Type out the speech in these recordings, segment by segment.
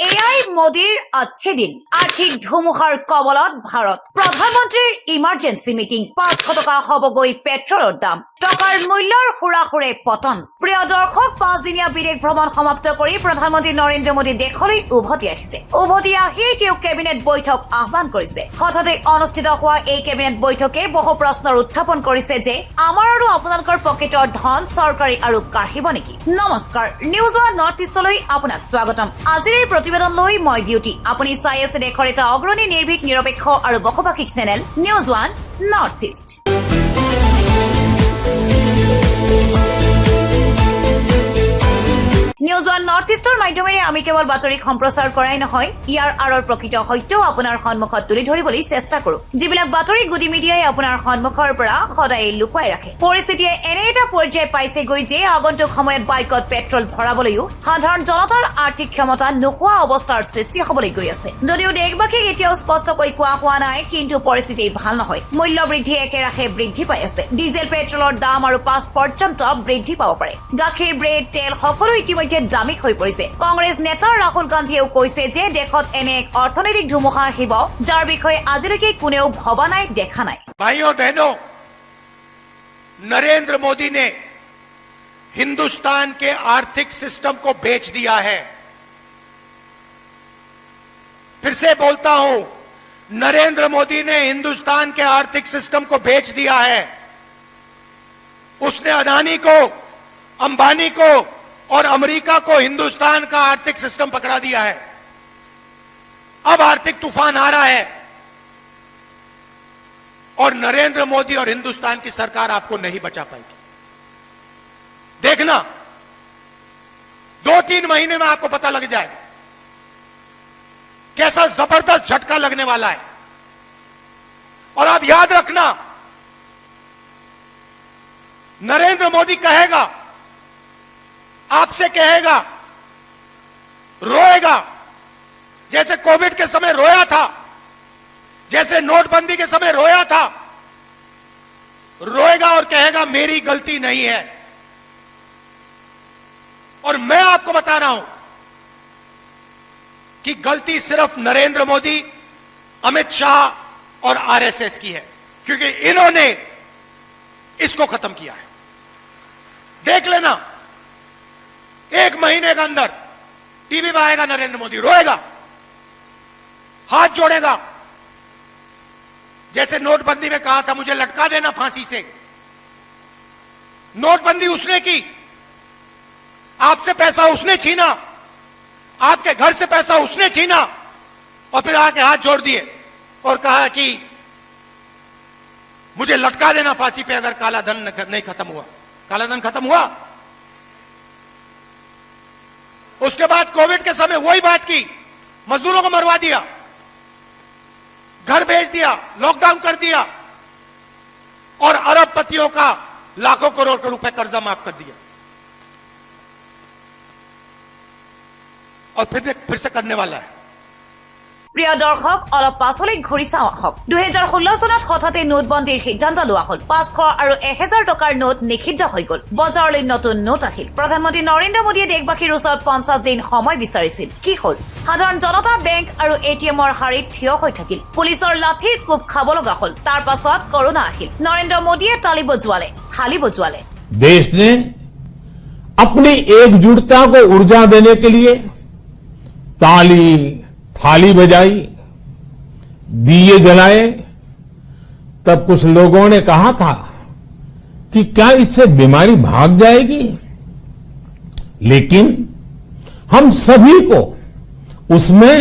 AI মোদীৰ अच्छे दिन आर्थिक ধুমুহাৰ কবলত ভাৰত প্ৰধানমন্ত্ৰীৰ ইমাৰ্জেন্সি মিটিং 500 টকা হবগৈ পেট্ৰলৰ দাম টকাৰ মূল্যৰ হুৰাহুৰে পতন প্ৰিয় দৰ্শক 5 দিনীয়া বিদেশ ভ্ৰমণ সমাপ্ত কৰি প্ৰধানমন্ত্ৰী নৰেন্দ্ৰ মোদী দেশলৈ উভতি আহিছে উভতি আহি তেওঁ কেবিনেট বৈঠক আহ্বান কৰিছে হঠাতে অনুষ্ঠিত হোৱা এই কেবিনেট বৈঠকে বহু প্ৰশ্নৰ উত্থাপন কৰিছে যে আমাৰ আৰু আপোনালোকৰ পকেটৰ ধন চৰকাৰী আৰু কাঢ়িব নেকি নমস্কাৰ নিউজ ওৱান নৰ্থ ইষ্টলৈ আপোনাক স্বাগতম আজিৰ এই প্ৰতিবেদন লৈ মই বিউটি আপুনি চাই আছে দেশৰ এটা অগ্ৰণী নিৰ্ভীক নিৰপেক্ষ আৰু বখবাকিক channel news one north east news one north ইষ্টৰ মাধ্যমেৰে আমি কেৱল বাতৰিক সম্প্ৰচাৰ কৰাই নহয় ইয়াৰ আঁৰৰ প্ৰকৃত সত্যও আপোনাৰ সন্মুখত তুলি ধৰিবলৈ চেষ্টা কৰো যিবিলাক বাতৰি গুডি মিডিয়াই আপোনাৰ সন্মুখৰ পৰা সদায় লুকুৱাই ৰাখে পৰিস্থিতিয়ে এনে এটা পৰ্যায় পাইছেগৈ যে আগন্তুক সময়ত বাইকত পেট্ৰল ভৰাবলৈও সাধাৰণ জনতাৰ আৰ্থিক ক্ষমতা নোহোৱা অৱস্থাৰ সৃষ্টি হ'বলৈ গৈ আছে যদিও দেশবাসীক এতিয়াও স্পষ্টকৈ কোৱা হোৱা নাই কিন্তু পৰিস্থিতি ভাল নহয় মূল্য বৃদ্ধি একেৰাহে বৃদ্ধি পাই আছে ডিজেল পেট্ৰলৰ দাম আৰু 5 পৰ্যন্ত বৃদ্ধি পাব পাৰে গাখীৰ ব্ৰেড তেল সকলো ইতিমধ্যে দামী হৈ পৰিছে কংগ্ৰেছ নেতা ৰাহুল গান্ধীয়েও কৈছে যে দেশত এনে এক অৰ্থনৈতিক ধুমুহা আহিব যাৰ বিষয়ে আজিলৈকে কোনেও ভবা নাই দেখা নাই भाइयों बहनों नरेंद्र मोदी ने हिंदुस्तान के आर्थिक सिस्टम को बेच दिया है फिर से बोलता हूं नरेंद्र मोदी ने हिंदुस्तान के आर्थिक सिस्टम को बेच दिया है उसने अदानी को अंबानी को और अमेरिका को हिंदुस्तान का आर्थिक सिस्टम पकड़ा दिया है अब आर्थिक तूफान आ रहा है और नरेंद्र मोदी और हिंदुस्तान की सरकार आपको नहीं बचा पाएगी देखना 2-3 महीने में आपको पता लग जाएगा कैसा जबरदस्त झटका लगने वाला है और आप याद रखना नरेंद्र मोदी कहेगा आपसे कहेगा रोएगा जैसे कोविड के समय रोया था जैसे नोटबंदी के समय रोया था रोएगा और कहेगा मेरी गलती नहीं है और मैं आपको बता रहा हूं कि गलती सिर्फ नरेंद्र मोदी अमित शाह और आरएसएस की है क्योंकि इन्होंने इसको खत्म किया है देख लेना 1 महीने के अंदर टीवी में आएगा नरेंद्र मोदी रोएगा हाथ जोड़ेगा जैसे नोटबंदी में कहा था मुझे लटका देना फांसी से नोटबंदी उसने की आपसे पैसा उसने छीना आपके घर से पैसा उसने छीना और फिर आके हाथ जोड़ दिए और कहा कि मुझे लटका देना फांसी पे अगर काला धन नहीं खत्म हुआ काला धन खत्म हुआ उसके बाद कोविड के समय वही बात की मजदूरों को मरवा दिया घर भेज दिया लॉकडाउन कर दिया और अरबपतियों का लाखों करोड़ रुपए कर्जा माफ कर दिया और फिर से करने वाला है প্ৰিয় দৰ্শক অলপ পাছলৈ ঘূৰি চাওঁ আহক 2016 চনত হঠাতে নোটবন্দীৰ সিদ্ধান্ত লোৱা হ'ল 500 আৰু 1000 টকাৰ নোট নিষিদ্ধ হৈ গ'ল বজাৰলৈ নতুন নোট আহিল প্ৰধানমন্ত্ৰী নৰেন্দ্ৰ মোদীয়ে দেশবাসীৰ ওচৰত 50 দিন সময় বিচাৰিছিল কি হ'ল সাধাৰণ জনতা বেংক আৰু এটিএমৰ শাৰীত থিয় হৈ থাকিল পুলিচৰ লাঠিৰ কোব খাব লগা হ'ল তাৰ পাছত কৰোনা আহিল নৰেন্দ্ৰ মোদীয়ে তালি বজোৱালে থালি বজোৱালে देश ने अपनी एकजुटता को ऊर्जा देने के लिए ताली थाली बजाई दिए जलाए तब कुछ लोगों ने कहा था कि क्या इससे बीमारी भाग जाएगी लेकिन हम सभी को उसमें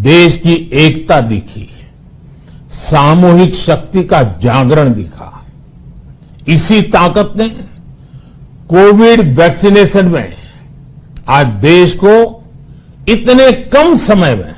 देश की एकता दिखी सामूहिक शक्ति का जागरण दिखा इसी ताकत ने कोविड वैक्सीनेशन में आज देश को इतने कम समय में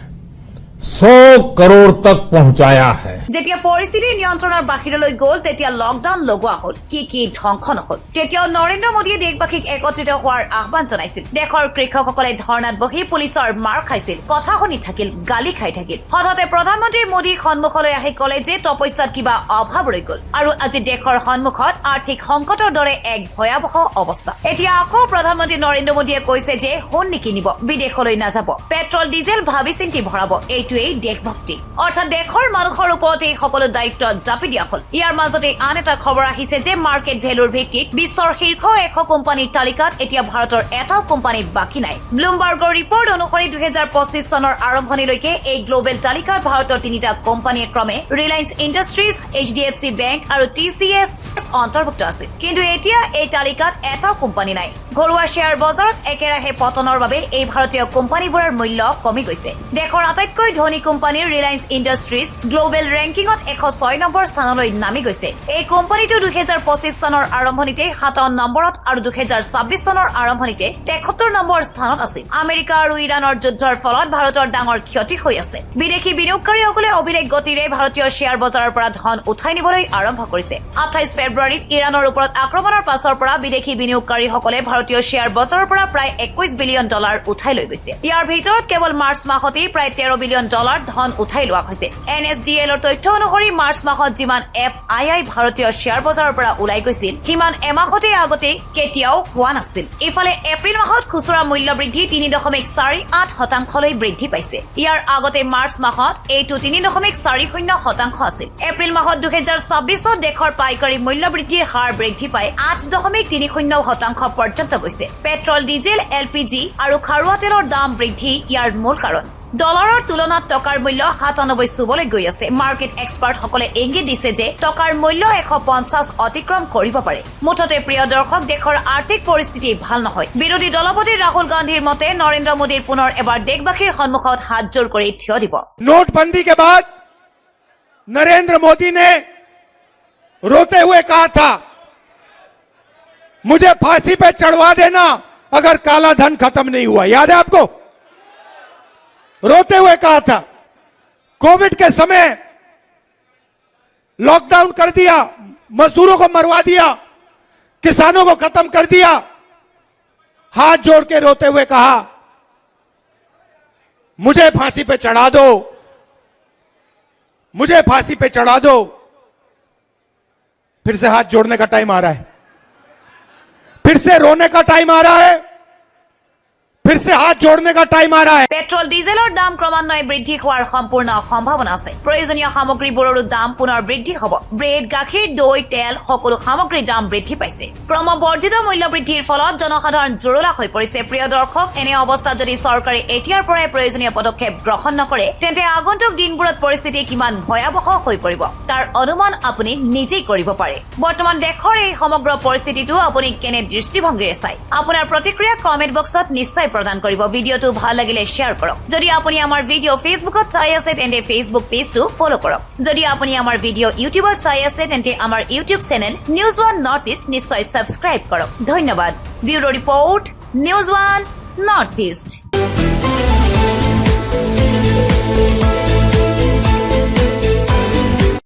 100 करोड़ तक पहुंचाया है যেতিয়া পৰিস্থিতি নিয়ন্ত্ৰণৰ বাহিৰলৈ গ'ল তেতিয়া লকডাউন লগোৱা হ'ল কি ধ্বংস নহ'ল তেতিয়াও নৰেন্দ্ৰ মোদীয়ে দেশবাসীক একত্ৰিত হোৱাৰ আহ্বান জনাইছিল দেশৰ কৃষকসকলে ধৰ্ণাত বহি পুলিচৰ মাৰ খাইছিল কথা শুনি থাকিল গালি খাই থাকিল হঠাতে প্ৰধানমন্ত্ৰী মোদী সন্মুখলৈ আহি ক'লে যে তপস্যাত কিবা অভাৱ ৰৈ গ'ল আৰু আজি দেশৰ সন্মুখত আৰ্থিক সংকটৰ দৰে এক ভয়াৱহ অৱস্থা এতিয়া আকৌ প্ৰধানমন্ত্ৰী নৰেন্দ্ৰ মোদীয়ে কৈছে যে সোণ নিকিনিব বিদেশলৈ নাযাব পেট্ৰল ডিজেল ভাবি চিন্তি ভৰাব এইটোৱেই দেশভক্তি অৰ্থাৎ দেশৰ মানুহৰ ওপৰত এই সকলো দায়িত্ব জাপি দিয়া হ'ল ইয়াৰ মাজতে আন এটা খবৰ আহিছে যে মাৰ্কেট ভেলুৰ ভিত্তিত বিশ্বৰ শীৰ্ষ 100 কোম্পানীৰ তালিকাত এতিয়া ভাৰতৰ এটাও কোম্পানী বাকী নাই ব্লুমবাৰ্গৰ ৰিপৰ্ট অনুসৰি 2025 চনৰ আৰম্ভণিলৈকে এই গ্লোবেল তালিকাত ভাৰতৰ 3টা কোম্পানীয়ে ক্ৰমে ৰিলায়েন্স ইণ্ডাষ্ট্ৰিজ HDFC বেংক আৰু TCS অন্তৰ্ভুক্ত আছিল কিন্তু এতিয়া এই তালিকাত এটাও কোম্পানী নাই ঘৰুৱা শ্বেয়াৰ বজাৰত একেৰাহে পতনৰ বাবে এই ভাৰতীয় কোম্পানীবোৰৰ মূল্য কমি গৈছে দেশৰ আটাইতকৈ ধনী কোম্পানীৰ ৰিলায়েন্স ইণ্ডাষ্ট্ৰিজ গ্লোবেল ৰেংকিঙত 106 নম্বৰ স্থানলৈ নামি গৈছে এই কোম্পানীটো 2025 চনৰ আৰম্ভণিতে 57 নম্বৰত আৰু 2026 চনৰ আৰম্ভণিতে 73 নম্বৰ স্থানত আছিল আমেৰিকা আৰু ইৰাণৰ যুদ্ধৰ ফলত ভাৰতৰ ডাঙৰ ক্ষতি হৈ আছে বিদেশী বিনিয়োগকাৰীসকলে অভিলেখ গতিৰে ভাৰতীয় শ্বেয়াৰ বজাৰৰ পৰা ধন উঠাই নিবলৈ আৰম্ভ কৰিছে 28 ফেব্ৰুৱাৰীত ইৰাণৰ ওপৰত আক্ৰমণৰ পাছৰ পৰা বিদেশী বিনিয়োগকাৰীসকলে ভাৰতীয় শ্বেয়াৰ বজাৰৰ পৰা প্ৰায় $21 বিলিয়ন উঠাই লৈ গৈছে ইয়াৰ ভিতৰত কেৱল মাৰ্চ মাহতেই প্ৰায় $13 বিলিয়ন ধন উঠাই লোৱা হৈছে NSDL ৰ তথ্য অনুসৰি মাৰ্চ মাহত যিমান FII ভাৰতীয় শ্বেয়াৰ বজাৰৰ পৰা ওলাই গৈছিল সিমান এমাহতে আগতে কেতিয়াও হোৱা নাছিল ইফালে এপ্ৰিল মাহত খুচুৰা মূল্য বৃদ্ধি 3.48% লৈ বৃদ্ধি পাইছে ইয়াৰ আগতে মাৰ্চ মাহত এইটো 3.40% আছিল এপ্ৰিল মাহত 2026ত দেশৰ পাইকাৰী মূল্য বৃদ্ধিৰ হাৰ বৃদ্ধি পাই 8.30% পৰ্যন্ত গৈছে পেট্ৰল ডিজেল LPG আৰু খাৰুৱা তেলৰ দাম বৃদ্ধি ইয়াৰ মূল কাৰণ ডলাৰৰ তুলনাত টকাৰ মূল্য 97 চুবলৈ গৈ আছে মাৰ্কেট এক্সপাৰ্টসকলে ইংগিত দিছে যে টকাৰ মূল্য 150 অতিক্ৰম কৰিব পাৰে মুঠতে প্ৰিয় দৰ্শক দেশৰ আৰ্থিক পৰিস্থিতি ভাল নহয় বিৰোধী দলপতি ৰাহুল গান্ধীৰ মতে নৰেন্দ্ৰ মোদীৰ পুনৰ এবাৰ দেশবাসীৰ সন্মুখত হাত জোৰ কৰি থিয় দিব नोटबंदी के बाद नरेंद्र मोदी ने रोते हुए कहा था मुझे फांसी पे चढ़वा देना अगर काला धन खत्म नहीं हुआ याद है आपको रोते हुए कहा था कोविड के समय लॉकडाउन कर दिया मजदूरों को मरवा दिया किसानों को खत्म कर दिया हाथ जोड़ के रोते हुए कहा मुझे फांसी पे चढ़ा दो मुझे फांसी पे चढ़ा दो फिर से हाथ जोड़ने का टाइम आ रहा है फिर से रोने का टाइम आ रहा है फिर से हाथ जोड़ने का टाइम आ रहा है পেট্ৰল ডিজেলৰ দাম ক্ৰমান্বয়ে বৃদ্ধি হোৱাৰ সম্পূৰ্ণ সম্ভাৱনা আছে প্ৰয়োজনীয় সামগ্ৰীবোৰৰো দাম পুনৰ বৃদ্ধি হ'ব ব্ৰেড গাখীৰ দৈ তেল সকলো সামগ্ৰীৰ দাম বৃদ্ধি পাইছে ক্ৰমবৰ্ধিত মূল্য বৃদ্ধিৰ ফলত জনসাধাৰণ জুৰুলা হৈ পৰিছে প্ৰিয় দৰ্শক এনে অৱস্থাত যদি চৰকাৰে এতিয়াৰ পৰাই প্ৰয়োজনীয় পদক্ষেপ গ্ৰহণ নকৰে তেন্তে আগন্তুক দিনবোৰত পৰিস্থিতি কিমান ভয়াৱহ হৈ পৰিব তাৰ অনুমান আপুনি নিজেই কৰিব পাৰে বৰ্তমান দেশৰ এই সমগ্ৰ পৰিস্থিতিটো আপুনি কেনে দৃষ্টিভংগীৰে চাই আপোনাৰ প্ৰতিক্ৰিয়া কমেন্ট বক্সত নিশ্চয় প্ৰদান কৰিব ভিডিঅটো ভাল লাগিলে শেয়াৰ কৰক যদি আপুনি আমাৰ ভিডিঅ ফেসবুকত চাই আছে তেন্তে ফেসবুক পেজটো ফলো কৰক যদি আপুনি আমাৰ ভিডিঅ ইউটিউবত চাই আছে তেন্তে আমাৰ YouTube channel news one north east নিশ্চয় সাবস্ক্ৰাইব কৰক ধন্যবাদ bureau report news one north east